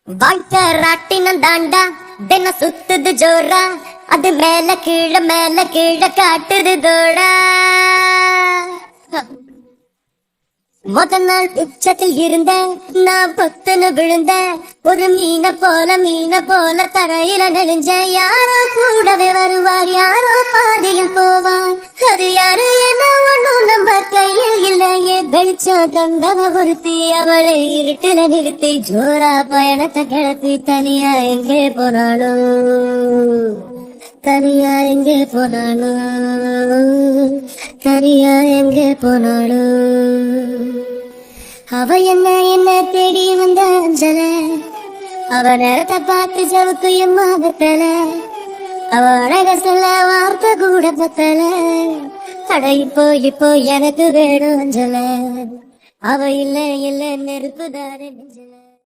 வாழ்க்கை ராட்டினம் தாண்டா தின சுத்துது ஜோரா, அது மேல கீழ காட்டுது தோடா. முதல் நாள் உச்சத்தில் இருந்தேன் நான் பொத்துன்னு விழுந்தேன், ஒரு மீன போல தரையில நெளிஞ்சேன். யாரோ கூடவே வருவார், யாரோ பாதியில் போவார், அது யாரு என்ன ஒண்ணும் நம்ம கையில் இல்லையே. வெளிச்சம் தந்தவ ஒருத்தி, அவளை இருட்டுல நிறுத்தி ஜோரா பயணத்தை கிளப்பி தனியா எங்கே போனாலும், தனியா எங்கே போனாலும், தனியா எங்கே போனாலும். அவ என்ன தேடி வந்த அஞ்சல, அவ நேரத்தை பார்த்து சவுக்கு எம்மாகத்தல, அவ அழக சொல்ல வார்த்தை கூட பத்தல. அட இப்போ எனக்கு வேணும் அஞ்சல, அவ இல்ல நெருப்புதாரு நெஞ்சல.